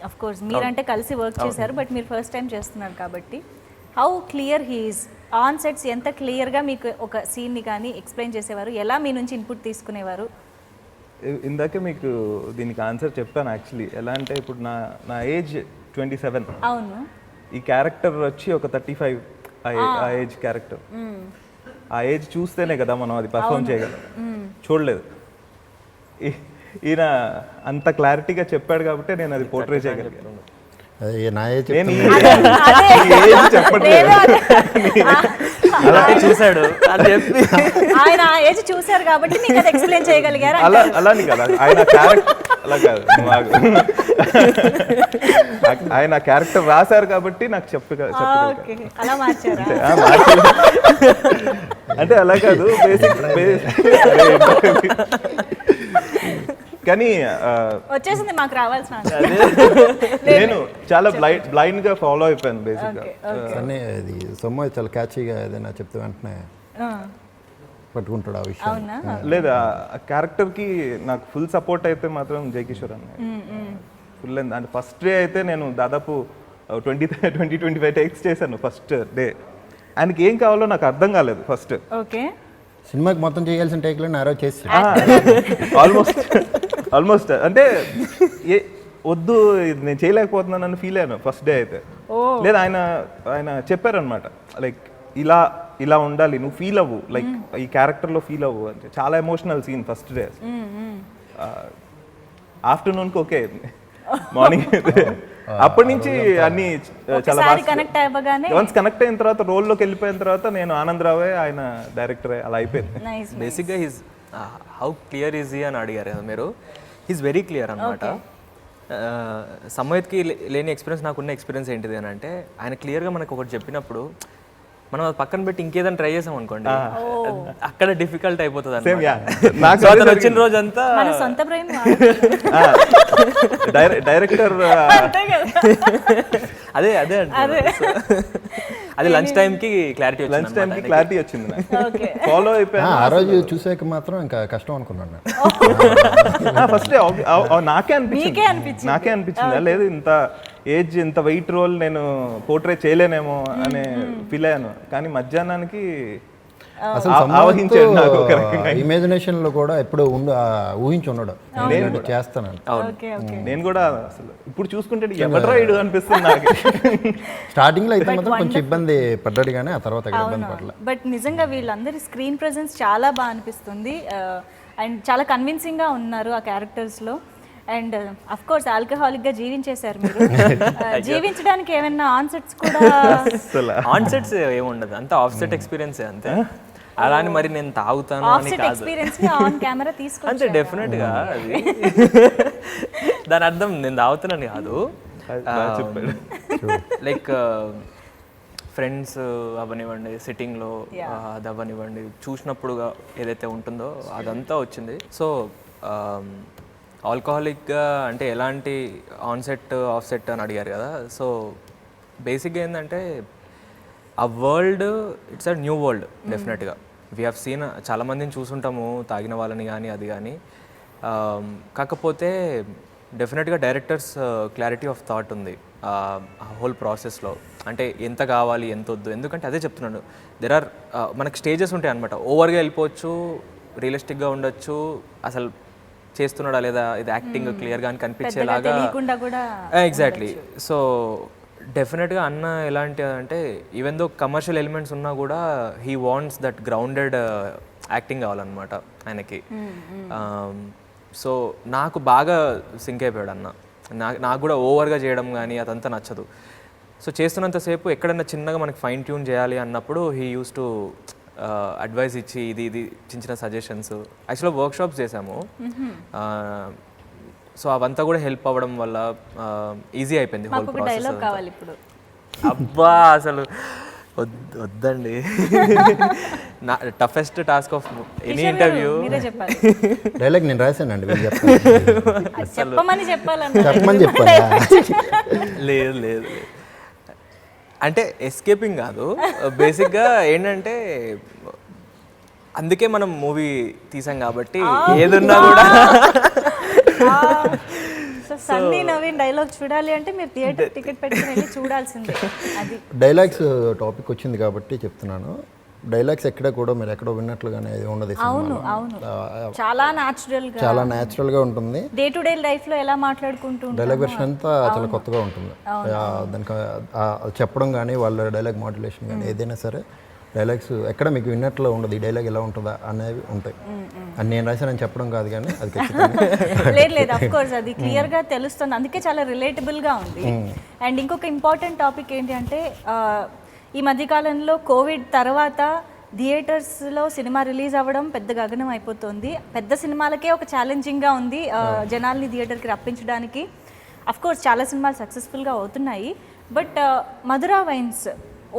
అఫ్ కోర్స్ మీరంటే కలిసి వర్క్ చేశారు, బట్ మీరు ఫస్ట్ టైం చేస్తున్నారు కాబట్టి how clear he is on sets, ఎంత క్లియర్గా మీకు ఒక సీన్ని కానీ ఎక్స్ప్లెయిన్ చేసేవారు, ఎలా మీ నుంచి ఇన్పుట్ తీసుకునేవారు? ఇందాకే మీకు దీనికి ఆన్సర్ చెప్పాను యాక్చువల్లీ. ఎలా అంటే ఇప్పుడు నా ఏజ్ 27, అవును, ఈ క్యారెక్టర్ వచ్చి ఒక 35 ఆ ఏజ్ క్యారెక్టర్. ఆ ఏజ్ చూస్తేనే కదా మనం అది పర్ఫామ్ చేయగలం. చూడలేదు, ఈయన అంత క్లారిటీగా చెప్పాడు కాబట్టి నేను అది పోర్ట్రే చేయగలిగాను. అది నా ఏజ్ నేను చెప్తున్నా. చెప్పట్లేదు, అలాగే చూశాడు అని చెప్పి ఆయన ఏజ్ చూశారు కాబట్టి మీకు అది ఎక్స్ప్లెయిన్ చేయగలిగారు. అలాని కదా ఆయన క్యారెక్టర్, అలా కాదు ఆయన క్యారెక్టర్ రాశారు కాబట్టి నాకు ఓకే, అలా మార్చారా? అంటే అలా కాదు బేసిక్ కానీ వచ్చేసింది మాకు రావాల్సిన నేను చాలా బ్లైండ్ గా ఫాలో అయిపోయాను బేసిక్ గా. కానీ అది సొమ్మ చాలా క్యాచీగా ఏదైనా చెప్తే వెంటనే పట్టుకుంటాడు ఆ విషయం. అవునా? లేదా ఆ క్యారెక్టర్ కి నాకు ఫుల్ సపోర్ట్ అయితే మాత్రం జై కిషోర్ అన్న ఫుల్. అంటే ఫస్ట్ డే అయితే నేను దాదాపు 20-25 టేక్స్ చేశాను ఫస్ట్ డే. ఆయనకి ఏం కావాలో నాకు అర్థం కాలేదు ఫస్ట్. ఓకే, సినిమాకి మొత్తం చేయాల్సిన టేక్లో నారో చేసి ఆల్మోస్ట్ అంటే వద్దు ఇది నేను చేయలేకపోతున్నాను అని ఫీల్ అయ్యాను ఫస్ట్ డే అయితే. లేదా ఆయన చెప్పారనమాట లైక్ ఇలా ఉండాలి, నువ్వు ఫీల్ అవ్వు, లైక్ ఈ క్యారెక్టర్లో ఫీల్ అవ్వు అంటే. చాలా ఎమోషనల్ సీన్ ఫస్ట్ డే. ఆఫ్టర్నూన్కి ఓకే, మార్నింగ్ అప్పటి నుంచి అన్ని చాలా కనెక్ట్ అవ్వగానే వన్స్ కనెక్ట్ అయిన తర్వాత రోల్లోకి వెళ్ళిపోయిన తర్వాత నేను ఆనందరావే ఆయన డైరెక్టరే అలా అయిపోయింది. బేసిక్గా హీస్ హౌ క్లియర్ ఈజీ అని అడిగారు కదా మీరు. హీస్ వెరీ క్లియర్ అనమాట. సమోహిత్కి లేని ఎక్స్పీరియన్స్ నాకున్న ఎక్స్పీరియన్స్ ఏంటిది అని అంటే, ఆయన క్లియర్గా మనకు ఒకటి చెప్పినప్పుడు మనం అది పక్కన పెట్టి ఇంకేదైనా ట్రై చేసాం అనుకోండి, అక్కడ డిఫికల్ట్ అయిపోతుంది అన్నమాట. వచ్చిన రోజంతా మన సొంత బ్రెయిన్ డైరెక్టర్ అదే అది లంచ్ టైంకి క్లారిటీ వచ్చింది ఫాలో అయిపోయాను. ఆ రోజు చూసాక మాత్రం ఇంకా కష్టం అనుకున్నాను. ఫస్ట్ నాకే అనిపించింది లేదు ఇంత ఏజ్ ఇంత వెయిట్ రోల్ నేను పోర్ట్రే చేయలేనేమో అనే ఫీల్ అయ్యాను. కానీ మధ్యాహ్నానికి అసలు ఇమాజినేషన్ లో కూడా ఎప్పుడు ఊహించి ఉండడు చేస్తాను. నేను కూడా అసలు ఇప్పుడు చూసుకుంటే ఎవడ్రా ఇడు అనిపిస్తుంది నాకు. స్టార్టింగ్ లో అయితే మాత్రం కొంచెం ఇబ్బంది పడ్డాడు, కానీ ఆ తర్వాత ఇబ్బంది పడలేదు. బట్ నిజంగా వీళ్ళందరి స్క్రీన్ ప్రెజెన్స్ చాలా బాగా అనిపిస్తుంది అండ్ చాలా కన్విన్సింగ్ గా ఉన్నారు ఆ క్యారెక్టర్స్ లో. అండ్ అఫ్ కోర్స్ ఆల్కహాలిక్ గా జీవించేశారు మీరు. జీవించడానికి ఏమైనా ఆన్సెట్స్ కూడా? ఆన్సెట్స్ ఏముండదు, అంతా ఆఫ్సెట్ ఎక్స్పీరియన్స్ అంతే. అలా అని మరి నేను తాగుతాను అని కాదు, అంటే డెఫినెట్ గా అది దాని అర్థం నేను తాగుతానని కాదు. లైక్ ఫ్రెండ్స్ అవ్వనివ్వండి, సిట్టింగ్లో అది అవ్వనివ్వండి, చూసినప్పుడుగా ఏదైతే ఉంటుందో అదంతా వచ్చింది. సో ఆల్కహాలిక్గా అంటే ఎలాంటి ఆన్సెట్ ఆఫ్సెట్ అని అడిగారు కదా. సో బేసిక్గా ఏంటంటే ఆ world it's a new world డెఫినెట్గా. వీ హ్యావ్ సీన్ చాలామందిని చూసుంటాము తాగిన వాళ్ళని కానీ అది కానీ. కాకపోతే డెఫినెట్గా డైరెక్టర్స్ క్లారిటీ ఆఫ్ థాట్ ఉంది హోల్ ప్రాసెస్లో. అంటే ఎంత కావాలి ఎంత వద్దు, ఎందుకంటే అదే చెప్తున్నాను, దెర్ ఆర్ మనకి స్టేజెస్ ఉంటాయి అనమాట. ఓవర్గా వెళ్ళిపోవచ్చు, రియలిస్టిక్గా ఉండొచ్చు, అసలు చేస్తున్నాడా లేదా ఇది యాక్టింగ్ క్లియర్గా అని కనిపించేలాగా. ఎగ్జాక్ట్లీ. సో డెఫినెట్గా అన్న ఎలాంటి అంటే ఈవెన్ దో కమర్షియల్ ఎలిమెంట్స్ ఉన్నా కూడా he wants that grounded acting కావాలన్నమాట ఆయనకి. సో నాకు బాగా సింక్ అయిపోయాడు అన్న. నాకు కూడా ఓవర్గా చేయడం కానీ అదంతా నచ్చదు. సో చేస్తున్నంతసేపు ఎక్కడన్నా చిన్నగా మనకి ఫైన్ ట్యూన్ చేయాలి అన్నప్పుడు హీ యూస్ టు అడ్వైస్ ఇచ్చి ఇది చిన్న చిన్న సజెషన్స్. యాక్చువల్గా వర్క్షాప్స్ చేసాము, సో అవంతా కూడా హెల్ప్ అవ్వడం వల్ల ఈజీ అయిపోయింది హోల్ ప్రాసెస్. అబ్బా అసలు వద్దండి, నా toughest task of any interview dialogue నేను రాశానండి. చెప్పమని చెప్పాలి. లేదు అంటే ఎస్కేపింగ్ కాదు. బేసిక్గా ఏంటంటే అందుకే మనం మూవీ తీసాం కాబట్టి ఏదున్నా కూడా సో సన్నీ నవీన్ డైలాగ్ చూడాలి అంటే మీరు థియేటర్ టికెట్ పెట్టుకుని వెళ్ళి చూడాల్సిందే. అది డైలాగ్స్ టాపిక్ వచ్చింది కాబట్టి చెప్తున్నాను. డైలాగ్స్ ఎక్కడ కూడా మీరు ఎక్కడో విన్నట్లుగానే ఇది ఉండదు. అవును అవును, చాలా న్యాచురల్ గా, చాలా న్యాచురల్గా ఉంటుంది. డే టు డే లైఫ్ లో ఎలా మాట్లాడుకుంటూ డైలాగ్ వెర్షన్ అంతా చాలా కొత్తగా ఉంటుంది. దానికి అది చెప్పడం కానీ వాళ్ళ డైలాగ్ మాడ్యులేషన్ కానీ ఏదైనా సరే డైలాగ్స్ ఎక్కడ మీకు విన్నట్లు ఉండదు. ఈ డైలాగ్ ఎలా ఉంటుందా అనేవి ఉంటాయి. అని నేను రాశానని చెప్పడం కాదు కానీ అది లేదు లేదు, అఫ్ కోర్స్ అది క్లియర్ గా తెలుస్తుంది. అందుకే చాలా రిలేటబుల్ గా ఉంది. అండ్ ఇంకొక ఇంపార్టెంట్ టాపిక్ ఏంటి అంటే ఈ మధ్యకాలంలో కోవిడ్ తర్వాత థియేటర్స్లో సినిమా రిలీజ్ అవ్వడం పెద్ద గగనం అయిపోతుంది. పెద్ద సినిమాలకే ఒక ఛాలెంజింగ్గా ఉంది జనాల్ని థియేటర్కి రప్పించడానికి. అఫ్ కోర్స్ చాలా సినిమాలు సక్సెస్ఫుల్గా అవుతున్నాయి. బట్ మధురా వైన్స్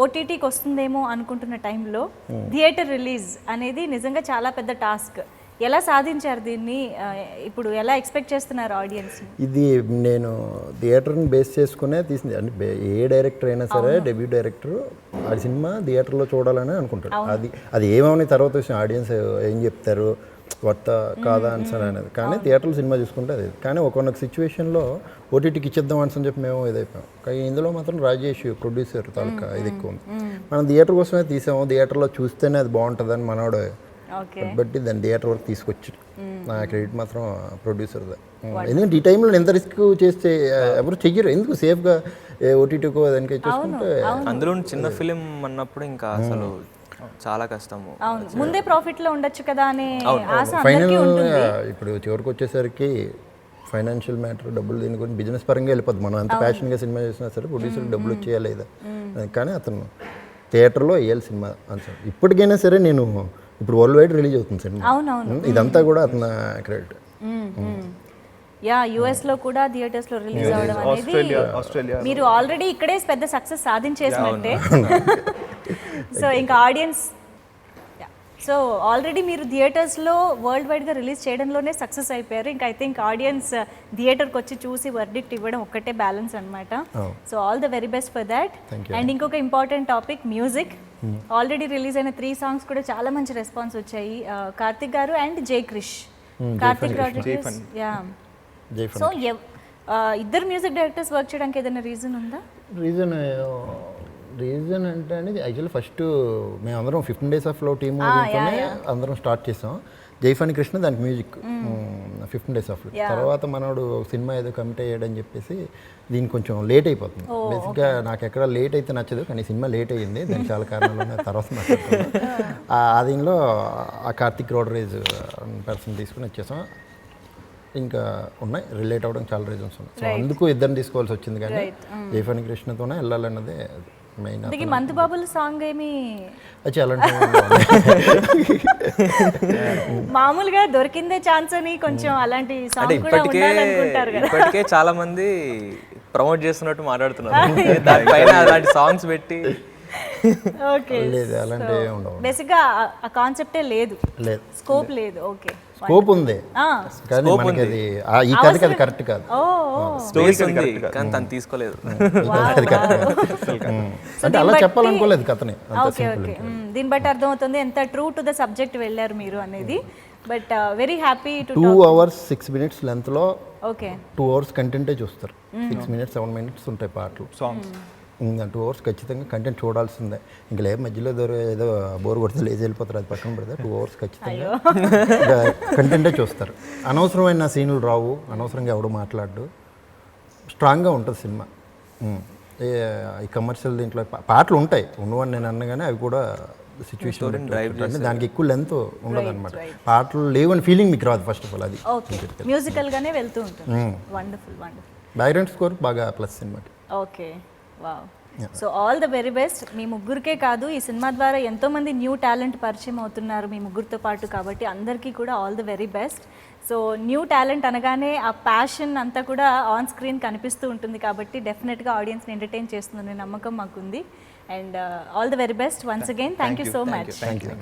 ఓటీటీకి వస్తుందేమో అనుకుంటున్న టైంలో థియేటర్ రిలీజ్ అనేది నిజంగా చాలా పెద్ద టాస్క్. ఎలా సాధించారు దీన్ని? ఇప్పుడు ఎలా ఎక్స్పెక్ట్ చేస్తున్నారు ఆడియన్స్? ఇది నేను థియేటర్ని బేస్ చేసుకునే తీసింది. అంటే ఏ డైరెక్టర్ అయినా సరే డెబ్యూ డైరెక్టర్ ఆ సినిమా థియేటర్లో చూడాలని అనుకుంటాడు. అది ఏమని తర్వాత వచ్చిన ఆడియన్స్ ఏం చెప్తారు, వర్త కాదా ఆన్సర్ అనేది. కానీ థియేటర్లో సినిమా చూసుకుంటే అది. కానీ ఒక్కొక్క సిచ్యువేషన్లో ఓటీటీకి ఇచ్చేద్దాం అని చెప్పి మేము ఇదైపోయాం. కానీ ఇందులో మాత్రం రాజేష్ ప్రొడ్యూసర్ తాలూకా ఇది ఎక్కువ ఉంది. మనం థియేటర్ కోసమే తీసాము, థియేటర్లో చూస్తేనే అది బాగుంటుందని మనోడు బట్టి దాన్ని థియేటర్ వరకు తీసుకొచ్చి నా క్రెడిట్ మాత్రం ప్రొడ్యూసర్దే. ఎందుకంటే ఈ టైంలో ఎంత రిస్క్ చేస్తే ఎవరు చెయ్యరు. ఎందుకు సేఫ్గా ఓటీటీకో దానికి చూసుకుంటే, అందులో చిన్న ఫిలిం అన్నప్పుడు ఇంకా అసలు చాలా కష్టము. ముందే ప్రాఫిట్ లో ఉండొచ్చు కదా అనే ఆశ ఫైనల్ ఇప్పుడు చివరికి వచ్చేసరికి ఫైనాన్షియల్ మ్యాటర్, డబ్బులు దీని గురించి బిజినెస్ పరంగా వెళ్ళిపోద్ది. మనం ఎంత ప్యాషన్గా సినిమా చేసినా సరే ప్రొడ్యూసర్కి డబ్బులు వచ్చేయాలి లేదా. కానీ అతను థియేటర్లో వేయాలి సినిమా ఆన్సర్. ఇప్పటికైనా సరే నేను ఇప్పుడు వరల్డ్ వైడ్ రిలీజ్ అవుతుంది సినిమా. ఇదంతా కూడా అతను క్రెడిట్. యా, యుఎస్ లో కూడా థియేటర్స్ లో రిలీజ్ అవ్వడం అనేది మీరు ఆల్రెడీ ఇక్కడే పెద్ద సక్సెస్ సాధించేసినట్టే. సో ఇంకా ఆడియన్స్, సో ఆల్రెడీ మీరు థియేటర్స్లో వరల్డ్ వైడ్గా రిలీజ్ చేయడంలోనే సక్సెస్ అయిపోయారు. ఇంకా ఐ థింక్ ఆడియన్స్ థియేటర్కి వచ్చి చూసి వర్డిక్ట్ ఇవ్వడం ఒక్కటే బ్యాలెన్స్ అనమాట. So all the very best for that. And ఇంకొక important topic music. Already release అయిన 3 సాంగ్స్ కూడా చాలా మంచి రెస్పాన్స్ వచ్చాయి. కార్తిక్ గారు అండ్ జై Krish, Karthik Rodrigues. Yeah, so ఇద్దరు మ్యూజిక్ డైరెక్టర్స్ వర్క్ చేయడానికి ఏదైనా రీజన్ ఉందా? రీజన్ అంటే అనేది యాక్చువల్లీ ఫస్ట్ మేము అందరం 15 Days of Love టీమ్ అందరం స్టార్ట్ చేసాం. జైఫాని కృష్ణ దానికి మ్యూజిక్ 15 Days of Love. తర్వాత మనోడు సినిమా ఏదో కమిట్ అయ్యాడని చెప్పేసి దీనికి కొంచెం లేట్ అయిపోతుంది. బేసిక్గా నాకు ఎక్కడ లేట్ అయితే నచ్చదు, కానీ సినిమా లేట్ అయ్యింది. దానికి చాలా కారణాలు ఉన్నాయి, తర్వాత మాట్లాడుతున్నాను. ఆ దీనిలో ఆ కార్తిక్ రోడ్రేజ్ పర్సన్ తీసుకుని వచ్చేసాం. ఇంకా ఉన్నాయి, రిలేట్ అవ్వడం చాలా రీజన్స్ ఉన్నాయి. సో అందుకు ఇద్దరిని తీసుకోవాల్సి వచ్చింది. కానీ జైఫాని కృష్ణతోనే వెళ్ళాలన్నదే మెయిన్. మంతు బాబుల సాంగ్ ఏమి మామూలుగా దొరికిందే ఛాన్స్ అని కొంచెం అలాంటి సాంగ్ కూడా ఉండాలనుకుంటారు కదా. ఇప్పటికే చాలా మంది ప్రమోట్ చేస్తున్నట్టు మాట్లాడుతున్నారు, దానిపైన అలాంటి సాంగ్స్ పెట్టి. ఓకే, లేదు అలాంటి ఉండవు. బేసిక్గా ఆ కాన్సెప్టే లేదు, స్కోప్ లేదు. ఓకే, స్కోప్ ఉంది కానీ మనకి అది ఈ కథకి అది కరెక్ట్ కాదు. స్టోరీస్ ఉంది కానీ తను తీసుకోలేదు. అంటే అలా చెప్పాలనుకోలేదు కథని. ఓకే ఓకే, దీన్ని బట్టి అర్థమవుతుంది ఎంత ట్రూ టు ద సబ్జెక్ట్ వెళ్ళారు మీరు అనేది. But very happy to 2 hours 6 minutes లెంత్లో ఓకే 2 hours కంటెంటే చూస్తారు. 6 minutes 7 minutes ఉంటాయి పాటలు, సాంగ్స్. 2 hours ఖచ్చితంగా కంటెంట్ చూడాల్సిందే. ఇంకా లేదు మధ్యలో ఏదో బోర్ కొడితే లేచి వెళ్ళిపోతారు, అది పక్కన పెడితే 2 hours ఖచ్చితంగా కంటెంటే చూస్తారు. అనవసరమైన సీన్లు రావు, అనవసరంగా ఎవడు మాట్లాడు, స్ట్రాంగ్గా ఉంటుంది సినిమా. ఈ కమర్షియల్ దీంట్లో పాటలు ఉంటాయి ఉన్నవని నేను అన్నగానే అవి కూడా సిచ్యువేషన్ దానికి ఎక్కువ లెంత్ ఉండదు అనమాట. పాటలు లేవని ఫీలింగ్ మీకు రాదు ఫస్ట్ ఆఫ్ ఆల్. అది మ్యూజికల్గానే వెళ్తూ ఉంటుంది. Wonderful wonderful. బ్యాక్గ్రౌండ్ స్కోర్ బాగా ప్లస్ సినిమాకి. Okay, wow. So all the very best. మీ ముగ్గురికే కాదు, ఈ సినిమా ద్వారా ఎంతోమంది న్యూ టాలెంట్ పరిచయం అవుతున్నారు మీ ముగ్గురితో పాటు, కాబట్టి అందరికీ కూడా all the very best. So new talent అనగానే ఆ ప్యాషన్ అంతా కూడా ఆన్ స్క్రీన్ కనిపిస్తూ ఉంటుంది, కాబట్టి డెఫినెట్గా ఆడియన్స్ని ఎంటర్టైన్ చేస్తుందనే నమ్మకం మాకుంది. And all the very best once again. Thank you so much. Thank you.